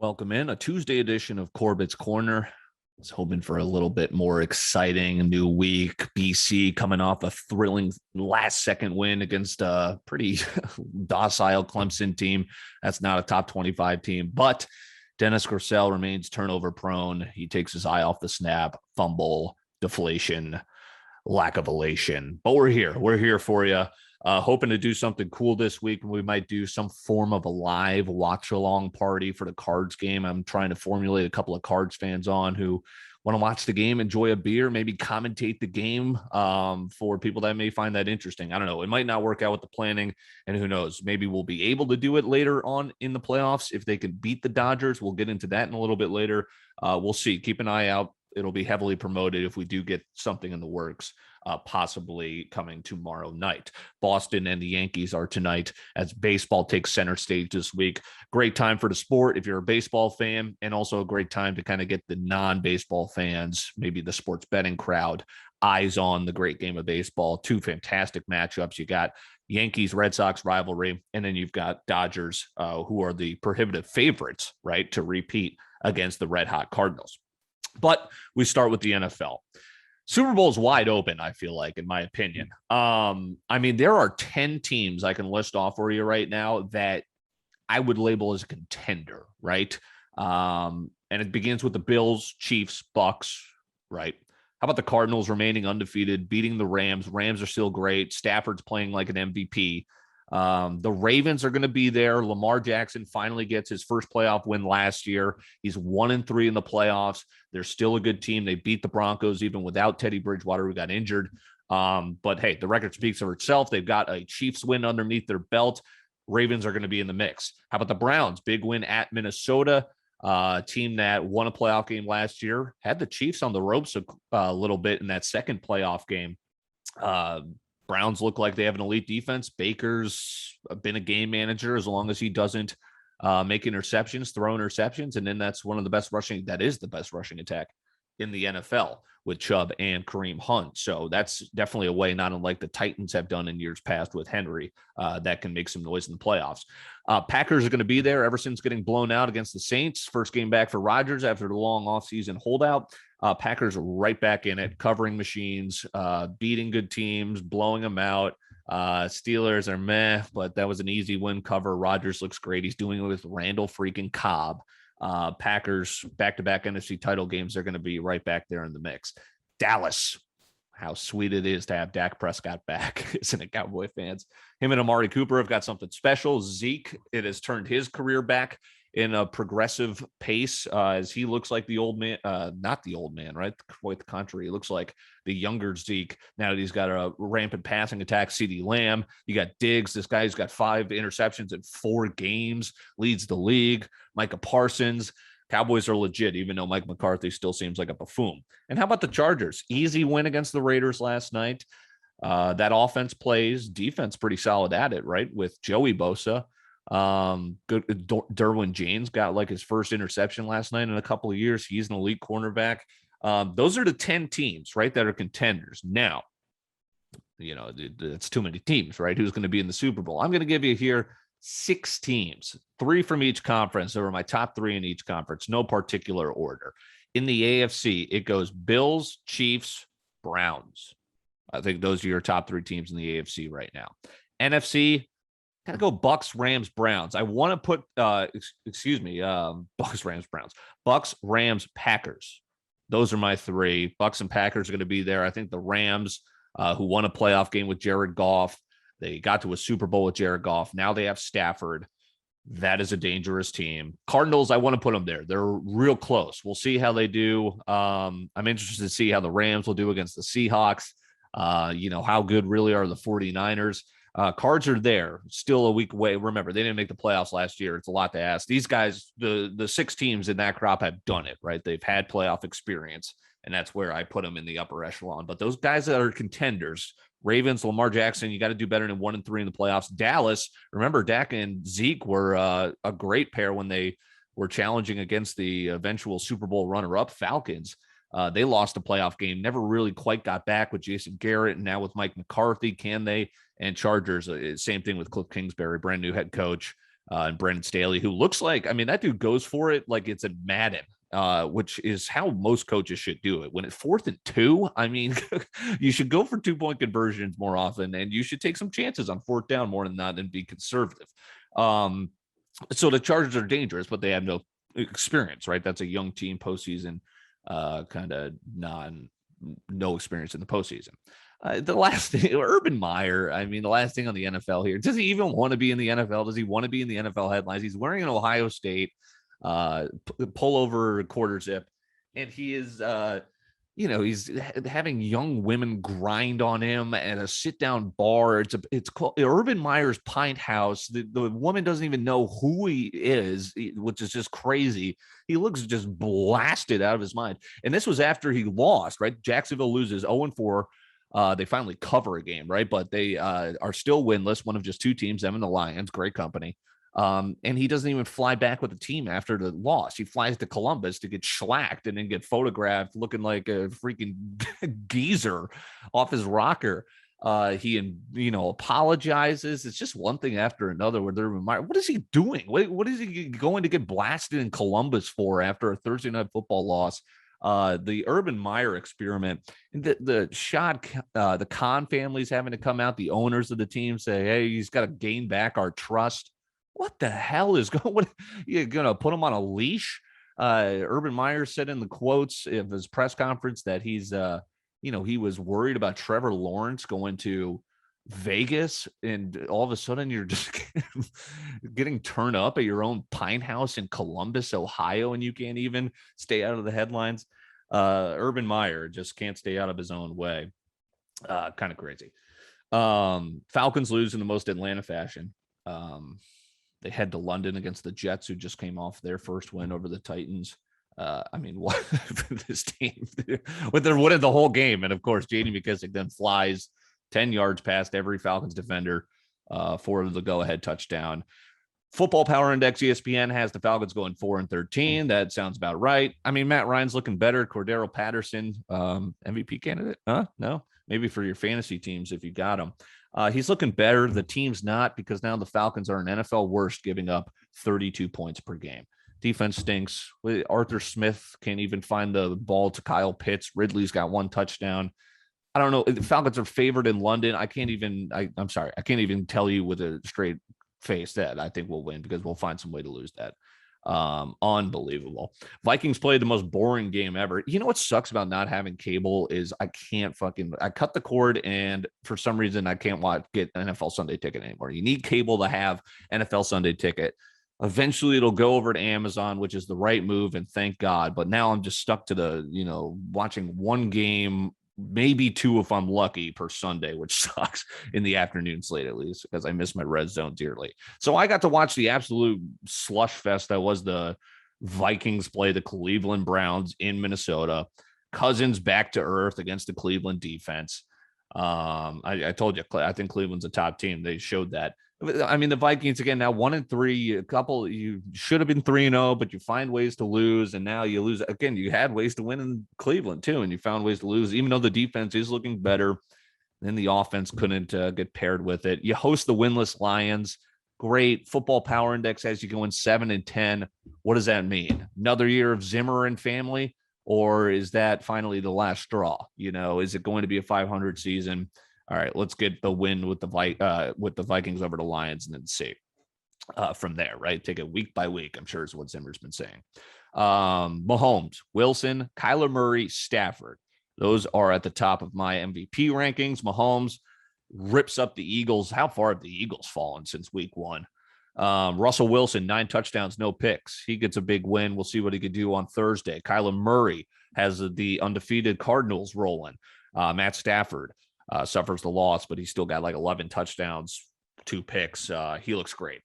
Welcome in a Tuesday edition of Corbet's Corner. I was hoping for a little bit more exciting new week. BC coming off a thrilling last second win against a pretty docile Clemson team. That's not a top 25 team, but Dennis Grosel remains turnover prone. He takes his eye off the snap, fumble, deflation, lack of elation. But we're here. We're here for you. Hoping to do something cool this week. We might do some form of a live watch along party for the Cards game. I'm trying to formulate a couple of Cards fans on who want to watch the game, enjoy a beer, maybe commentate the game for people that may find that interesting. I don't know. It might not work out with the planning, and who knows? Maybe we'll be able to do it later on in the playoffs if they can beat the Dodgers. We'll get into that in a little bit later. We'll see. Keep an eye out. It'll be heavily promoted if we do get something in the works, possibly coming tomorrow night. Boston and the Yankees are tonight as baseball takes center stage this week. Great time for the sport if you're a baseball fan, and also a great time to kind of get the non-baseball fans, maybe the sports betting crowd, eyes on the great game of baseball. Two fantastic matchups. You got Yankees Red Sox rivalry, and then you've got Dodgers, who are the prohibitive favorites, right, to repeat against the red hot Cardinals. But we start with the NFL. Super Bowl is wide open, I feel like, in my opinion. I mean, there are 10 teams I can list off for you right now that I would label as a contender, right? And it begins with the Bills, Chiefs, Bucks, right? How about the Cardinals remaining undefeated, beating the Rams? Rams are still great. Stafford's playing like an MVP. The Ravens are going to be there. Lamar Jackson finally gets his first playoff win last year. He's 1-3 in the playoffs. They're still a good team. They beat the Broncos even without Teddy Bridgewater, who got injured. But hey, the record speaks for itself. They've got a Chiefs win underneath their belt. Ravens are going to be in the mix. How about the Browns? Big win at Minnesota. Team that won a playoff game last year, had the Chiefs on the ropes a little bit in that second playoff game. Browns look like they have an elite defense. Baker's been a game manager as long as he doesn't make interceptions, throw interceptions. And then that's one of the best rushing. That is the best rushing attack in the NFL with Chubb and Kareem Hunt. So that's definitely a way, not unlike the Titans have done in years past with Henry, that can make some noise in the playoffs. Packers are going to be there. Everson's getting blown out against the Saints. First game back for Rodgers after the long offseason holdout. Packers are right back in it, covering machines, beating good teams, blowing them out. Steelers are meh, but that was an easy win cover. Rodgers looks great. He's doing it with Randall freaking Cobb. Packers back-to-back NFC title games. They're going to be right back there in the mix. Dallas, how sweet it is to have Dak Prescott back, isn't it, Cowboy fans? Him and Amari Cooper have got something special. Zeke, it has turned his career back in a progressive pace, as he looks like the old man, not the old man, right? Quite the contrary. He looks like the younger Zeke now that he's got a rampant passing attack. CeeDee Lamb, you got Diggs. This guy's got 5 interceptions in 4 games, leads the league. Micah Parsons. Cowboys are legit, even though Mike McCarthy still seems like a buffoon. And how about the Chargers? Easy win against the Raiders last night. That offense plays, defense pretty solid at it, right? With Joey Bosa. Good. Derwin James got like his first interception last night in a couple of years. He's an elite cornerback. Those are the 10 teams, right, that are contenders. Now, you know, it's too many teams, right? Who's going to be in the Super Bowl? I'm going to give you here 6 teams, 3 from each conference. There were my top 3 in each conference, no particular order. In the AFC, it goes Bills, Chiefs, Browns. I think those are your top 3 teams in the AFC right now. NFC, got to go Bucks, Rams, Browns. I want to put, Bucks, Rams, Browns. Bucks, Rams, Packers. Those are my 3. Bucks and Packers are going to be there. I think the Rams, who won a playoff game with Jared Goff, they got to a Super Bowl with Jared Goff. Now they have Stafford. That is a dangerous team. Cardinals, I want to put them there. They're real close. We'll see how they do. I'm interested to see how the Rams will do against the Seahawks. How good really are the 49ers? Cards are there, still a week away. Remember, they didn't make the playoffs last year. It's a lot to ask. These guys, the 6 teams in that crop have done it, right? They've had playoff experience, and that's where I put them in the upper echelon. But those guys that are contenders, Ravens, Lamar Jackson, you got to do better than 1-3 in the playoffs. Dallas, remember, Dak and Zeke were a great pair when they were challenging against the eventual Super Bowl runner-up Falcons. They lost a playoff game, never really quite got back with Jason Garrett, and now with Mike McCarthy, can they? And Chargers, same thing with Cliff Kingsbury, brand new head coach. and Brandon Staley, who looks like, I mean, that dude goes for it like it's a Madden, which is how most coaches should do it. When it's 4th and 2, I mean, you should go for 2-point conversions more often, and you should take some chances on 4th down more than that and be conservative. So the Chargers are dangerous, but they have no experience, right? That's a young team postseason, kind of no experience in the postseason. The last thing, Urban Meyer, I mean, the last thing on the NFL here. Does he even want to be in the NFL? Does he want to be in the NFL headlines? He's wearing an Ohio State pullover quarter zip, and he is, he's having young women grind on him at a sit-down bar. It's called Urban Meyer's Pint House. The woman doesn't even know who he is, which is just crazy. He looks just blasted out of his mind. And this was after he lost, right? Jacksonville loses 0-4. They finally cover a game, right? But they are still winless, one of just 2 teams, them and the Lions, great company. And he doesn't even fly back with the team after the loss. He flies to Columbus to get shellacked and then get photographed looking like a freaking geezer off his rocker. He apologizes. It's just one thing after another. What is he doing? What is he going to get blasted in Columbus for after a Thursday night football loss? The Urban Meyer experiment, the Khan family's having to come out. The owners of the team say, "Hey, he's got to gain back our trust." What the hell is going? What, you're gonna put him on a leash? Urban Meyer said in the quotes of his press conference that he's, he was worried about Trevor Lawrence going to Vegas, and all of a sudden you're just getting turned up at your own pine house in Columbus, Ohio, and you can't even stay out of the headlines. Urban Meyer just can't stay out of his own way. Kind of crazy. Falcons lose in the most Atlanta fashion. They head to London against the Jets, who just came off their first win over the Titans. What this team with their winning the whole game, and of course, J.D. McKissic then flies 10 yards past every Falcons defender for the go-ahead touchdown. Football Power Index ESPN has the Falcons going 4-13. That sounds about right. I mean, Matt Ryan's looking better. Cordero Patterson, MVP candidate? No, maybe for your fantasy teams if you got him. He's looking better. The team's not, because now the Falcons are an NFL worst, giving up 32 points per game. Defense stinks. Arthur Smith can't even find the ball to Kyle Pitts. Ridley's got 1 touchdown. I don't know. The Falcons are favored in London. I'm sorry. I can't even tell you with a straight face that I think we'll win, because we'll find some way to lose that. Unbelievable. Vikings played the most boring game ever. You know what sucks about not having cable is I cut the cord, and for some reason I can't get NFL Sunday Ticket anymore. You need cable to have NFL Sunday Ticket. Eventually it'll go over to Amazon, which is the right move, and thank God. But now I'm just stuck to watching 1 game, maybe 2 if I'm lucky, per Sunday, which sucks in the afternoon slate, at least, because I miss my red zone dearly. So I got to watch the absolute slush fest that was the Vikings play the Cleveland Browns in Minnesota. Cousins back to earth against the Cleveland defense. I told you, I think Cleveland's a top team. They showed that. I mean, the Vikings, again, now 1-3, you should have been 3-0, but you find ways to lose, and now you lose. Again, you had ways to win in Cleveland too, and you found ways to lose, even though the defense is looking better. Then the offense couldn't get paired with it. You host the winless Lions. Great. Football Power Index has you going 7-10. What does that mean? Another year of Zimmer and family, or is that finally the last straw? Is it going to be a 500 season? All right, let's get the win with the Vikings over the Lions, and then see from there, right? Take it week by week, I'm sure is what Zimmer's been saying. Mahomes, Wilson, Kyler Murray, Stafford. Those are at the top of my MVP rankings. Mahomes rips up the Eagles. How far have the Eagles fallen since week 1? Russell Wilson, 9 touchdowns, no picks. He gets a big win. We'll see what he could do on Thursday. Kyler Murray has the undefeated Cardinals rolling. Matt Stafford suffers the loss, but he's still got like 11 touchdowns, 2 picks. He looks great.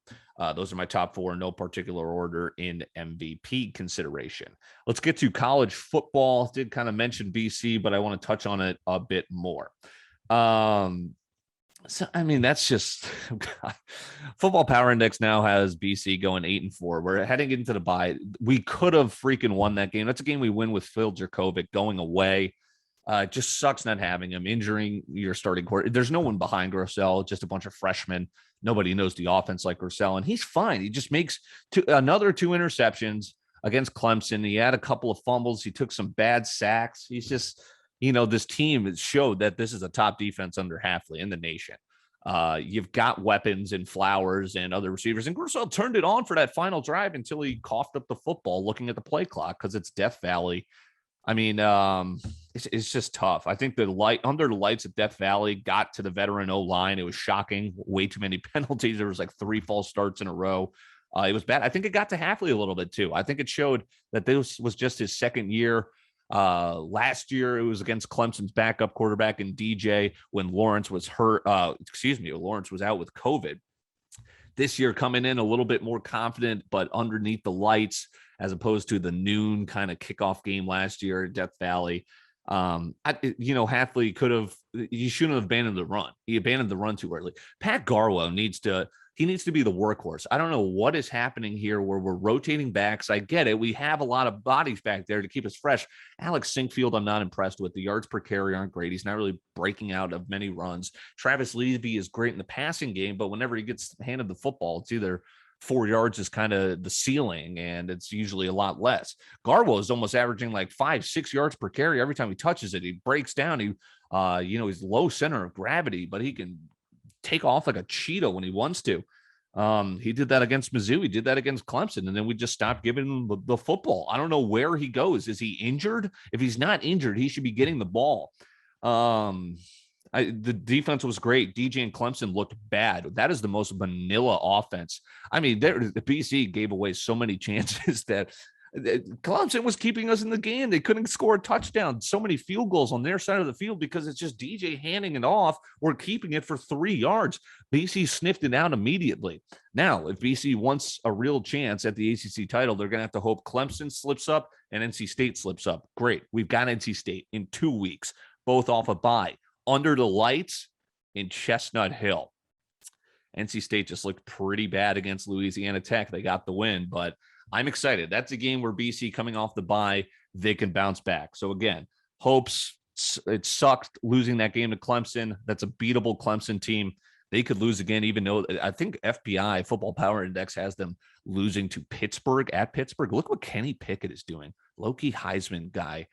Those are my top 4 in no particular order in MVP consideration. Let's get to college football. Did kind of mention BC, but I want to touch on it a bit more. So, I mean, that's just Football Power Index now has BC going 8-4. We're heading into the bye. We could have freaking won that game. That's a game we win with Phil Jurkovec going away. It just sucks not having him, injuring your starting court. There's no one behind Grossell, just a bunch of freshmen. Nobody knows the offense like Grissel, and he's fine. He just makes another 2 interceptions against Clemson. He had a couple of fumbles. He took some bad sacks. He's just, this team has showed that this is a top defense under Hafley in the nation. You've got weapons and Flowers and other receivers. And Grissel turned it on for that final drive until he coughed up the football looking at the play clock because it's Death Valley. I mean, it's just tough. I think under the lights at Death Valley got to the veteran O-line. It was shocking. Way too many penalties. There was like 3 false starts in a row. It was bad. I think it got to Hafley a little bit too. I think it showed that this was just his second year. Last year it was against Clemson's backup quarterback in DJ when Lawrence was hurt. Lawrence was out with COVID. This year coming in a little bit more confident, but underneath the lights, as opposed to the noon kind of kickoff game last year at Death Valley. Hafley he shouldn't have abandoned the run. He abandoned the run too early. Pat Garwo needs to be the workhorse. I don't know what is happening here where we're rotating backs. I get it. We have a lot of bodies back there to keep us fresh. Alex Sinkfield, I'm not impressed with. The yards per carry aren't great. He's not really breaking out of many runs. Travis Levy is great in the passing game, but whenever he gets handed the football, it's either 4 yards is kind of the ceiling, and it's usually a lot less. Garwo is almost averaging like 5-6 yards per carry every time he touches it. He breaks down. He's low center of gravity, but he can take off like a cheetah when he wants to. He did that against Mizzou. He did that against Clemson, and then we just stopped giving him the football. I don't know where he goes. Is he injured? If he's not injured, he should be getting the ball. The defense was great. DJ and Clemson looked bad. That is the most vanilla offense. I mean, the BC gave away so many chances that Clemson was keeping us in the game. They couldn't score a touchdown. So many field goals on their side of the field because it's just DJ handing it off or keeping it for 3 yards. BC sniffed it out immediately. Now, if BC wants a real chance at the ACC title, they're going to have to hope Clemson slips up and NC State slips up. Great. We've got NC State in 2 weeks, both off a bye. Under the lights in Chestnut Hill. NC State just looked pretty bad against Louisiana Tech. They got the win, but I'm excited. That's a game where BC coming off the bye, they can bounce back. So again, hopes. It sucked losing that game to Clemson. That's a beatable Clemson team. They could lose again, even though I think FBI Football Power Index has them losing to Pittsburgh at Pittsburgh. Look what Kenny Pickett is doing. Low-key Heisman guy.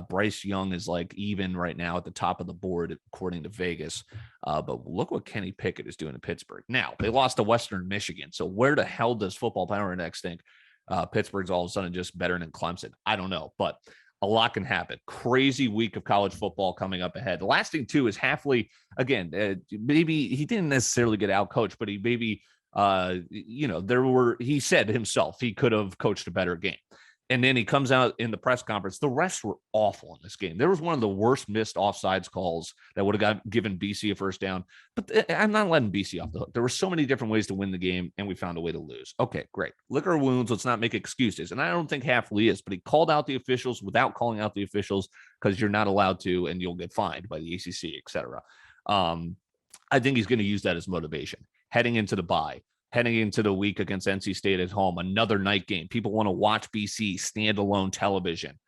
Bryce Young is like even right now at the top of the board, according to Vegas. But look what Kenny Pickett is doing in Pittsburgh. Now, they lost to Western Michigan. So where the hell does Football Power Index think Pittsburgh's all of a sudden just better than Clemson? I don't know. But a lot can happen. Crazy week of college football coming up ahead. The last thing, too, is Hafley, again, maybe he didn't necessarily get out coached, but he maybe, he said himself he could have coached a better game. And then he comes out in the press conference. The refs were awful in this game. There was one of the worst missed offsides calls that would have given BC a first down. But I'm not letting BC off the hook. There were so many different ways to win the game, and we found a way to lose. Okay, great. Lick our wounds. Let's not make excuses. And I don't think Hafley is, but he called out the officials without calling out the officials because you're not allowed to, and you'll get fined by the ACC, et cetera. I think he's going to use that as motivation heading into the bye. Heading into the week against NC State at home, another night game. People want to watch BC standalone television.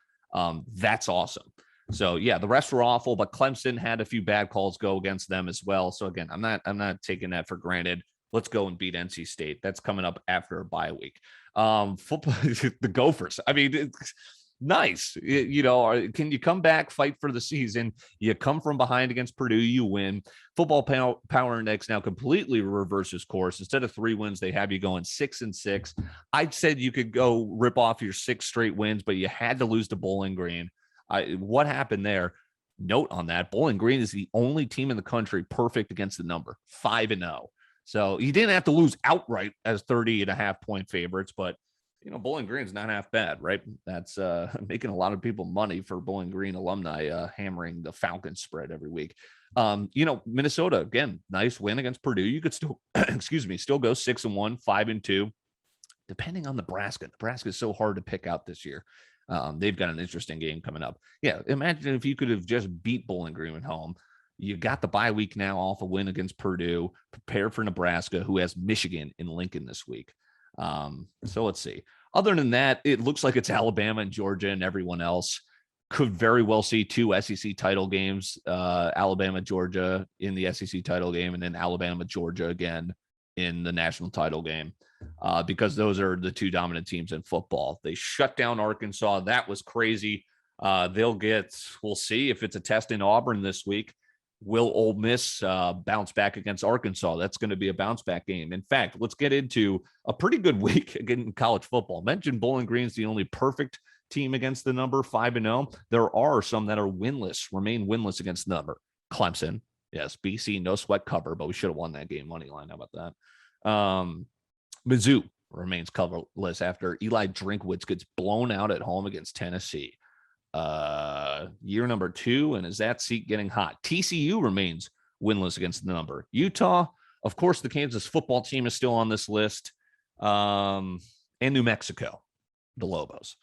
That's awesome. So yeah, the rest were awful, but Clemson had a few bad calls go against them as well. So again, I'm not taking that for granted. Let's go and beat NC State. That's coming up after a bye week. Football, the Gophers. I mean, it's nice. Can you come back, fight for the season? You come from behind against Purdue, you win. Football Power Index now completely reverses course. Instead of 3 wins, they have you going 6-6. I said you could go rip off your 6 straight wins, but you had to lose to Bowling Green. What happened there? Note on that, Bowling Green is the only team in the country perfect against the number, 5-0. So you didn't have to lose outright as 30.5-point favorites, but Bowling Green's not half bad, right? That's making a lot of people money for Bowling Green alumni hammering the Falcons spread every week. Minnesota, again, nice win against Purdue. You could still, still go 6-1, 5-2, depending on Nebraska. Nebraska is so hard to pick out this year. They've got an interesting game coming up. Yeah, imagine if you could have just beat Bowling Green at home. You got the bye week now off a win against Purdue. Prepare for Nebraska, who has Michigan in Lincoln this week. So let's see. Other than that, it looks like it's Alabama and Georgia and everyone else. Could very well see 2 SEC title games, Alabama, Georgia in the SEC title game, and then Alabama, Georgia again in the national title game because those are the two dominant teams in football. They shut down Arkansas. That was crazy. We'll see if it's a test in Auburn this week. Will Ole Miss bounce back against Arkansas? That's going to be a bounce back game. In fact, let's get into a pretty good week in college football. Mentioned Bowling Green's the only perfect team against the number, 5-0. There are some that are remain winless against the number. Clemson, yes, BC, no sweat cover, but we should have won that game money line. How about that? Mizzou remains coverless after Eli Drinkwitz gets blown out at home against Tennessee. Year number 2, and is that seat getting hot? TCU remains winless against the number. Utah, of course, the Kansas football team is still on this list, and New Mexico, the Lobos.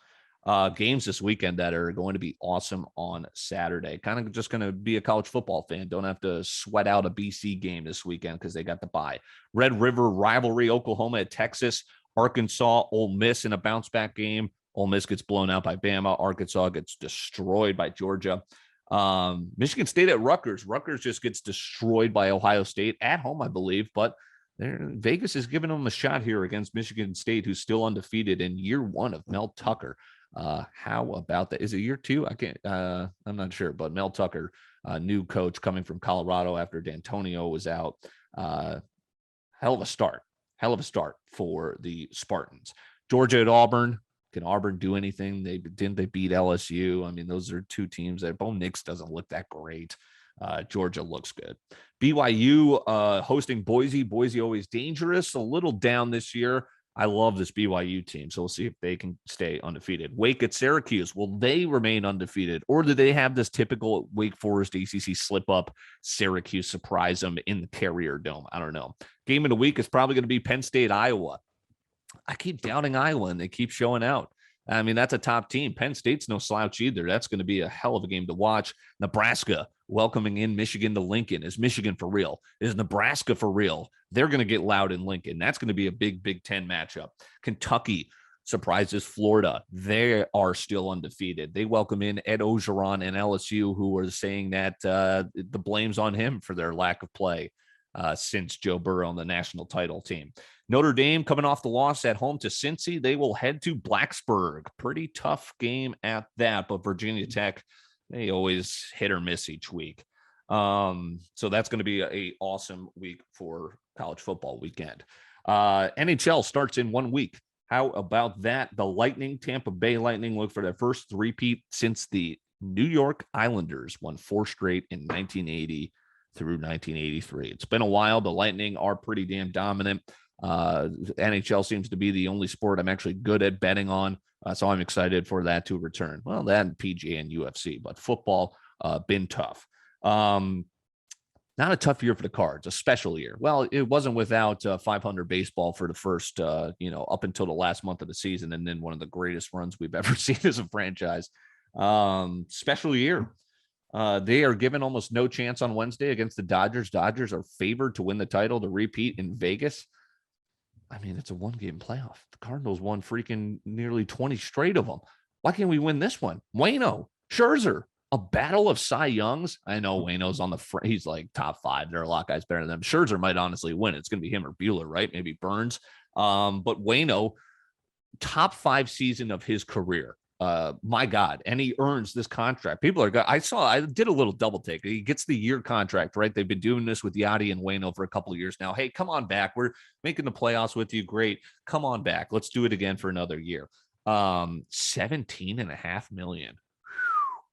Games this weekend that are going to be awesome on Saturday. Kind of just going to be a college football fan. Don't have to sweat out a BC game this weekend because they got the bye. Red River rivalry, Oklahoma at Texas, Arkansas, Ole Miss in a bounce back game. Ole Miss gets blown out by Bama. Arkansas gets destroyed by Georgia. Michigan State at Rutgers. Rutgers just gets destroyed by Ohio State at home, I believe, but Vegas is giving them a shot here against Michigan State, who's still undefeated in year 1 of Mel Tucker. How about that? Is it year 2? I'm not sure, but Mel Tucker, new coach coming from Colorado after D'Antonio was out. Hell of a start for the Spartans. Georgia at Auburn. Can Auburn do anything? They beat LSU. I mean, those are two teams that Bo Nix doesn't look that great. Georgia looks good. BYU hosting Boise. Boise always dangerous. A little down this year. I love this BYU team, so we'll see if they can stay undefeated. Wake at Syracuse. Will they remain undefeated, or do they have this typical Wake Forest ACC slip up? Syracuse surprise them in the Carrier Dome. I don't know. Game of the week is probably going to be Penn State, Iowa. I keep doubting Iowa, and they keep showing out. I mean, that's a top team. Penn State's no slouch either. That's going to be a hell of a game to watch. Nebraska welcoming in Michigan to Lincoln. Is Michigan for real? Is Nebraska for real? They're going to get loud in Lincoln. That's going to be a big Big Ten matchup. Kentucky surprises Florida. They are still undefeated. They welcome in Ed Ogeron and LSU, who are saying that the blame's on him for their lack of play since Joe Burrow on the national title team. Notre Dame coming off the loss at home to Cincy. They will head to Blacksburg. Pretty tough game at that, but Virginia Tech, they always hit or miss each week. So that's going to be a awesome week for college football weekend. NHL starts in 1 week. How about that? The Lightning, Tampa Bay Lightning, look for their first three-peat since the New York Islanders won 4 straight in 1980 through 1983. It's been a while. The Lightning are pretty damn dominant. NHL seems to be the only sport I'm actually good at betting on. So I'm excited for that to return. Well, that and PGA and UFC, but football been tough. Not a tough year for the Cards, a special year. Well, it wasn't without 500 baseball for the first, up until the last month of the season, and then one of the greatest runs we've ever seen as a franchise. Special year. They are given almost no chance on Wednesday against the Dodgers. Dodgers are favored to win the title to repeat in Vegas. I mean, it's a 1-game playoff. The Cardinals won freaking nearly 20 straight of them. Why can't we win this one? Waino, Scherzer, a battle of Cy Youngs. I know Waino's on the front. He's like top 5. There are a lot of guys better than them. Scherzer might honestly win. It's going to be him or Buehler, right? Maybe Burns. But Waino, top 5 season of his career. My God. And he earns this contract. People are, I did a little double take. He gets the year contract, right? They've been doing this with Yachty and Waino for a couple of years now. Hey, come on back. We're making the playoffs with you. Great. Come on back. Let's do it again for another year. $17.5 million.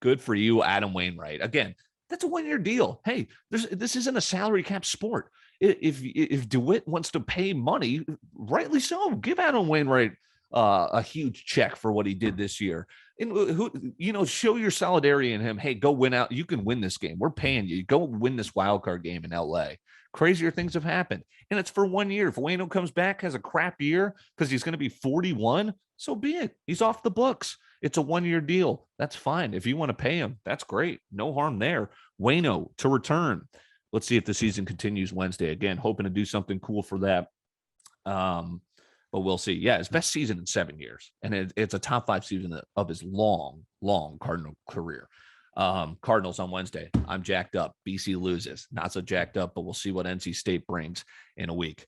Good for you, Adam Wainwright. Again, that's a 1-year deal. Hey, this isn't a salary cap sport. If DeWitt wants to pay money, rightly so. Give Adam Wainwright a huge check for what he did this year. And show your solidarity in him. Hey, go win out. You can win this game. We're paying you. Go win this wild card game in LA. Crazier things have happened. And it's for 1 year. If Waino comes back, has a crap year because he's going to be 41, so be it. He's off the books. It's a 1-year deal. That's fine. If you want to pay him, that's great. No harm there. Waino to return. Let's see if the season continues Wednesday. Again, hoping to do something cool for that. But we'll see. Yeah, his best season in 7 years. And it's a top 5 season of his long Cardinal career. Cardinals on Wednesday. I'm jacked up. BC loses. Not so jacked up, but we'll see what NC State brings in a week.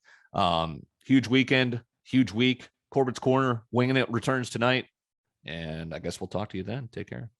Huge weekend, huge week. Corbett's Corner, Winging It returns tonight. And I guess we'll talk to you then. Take care.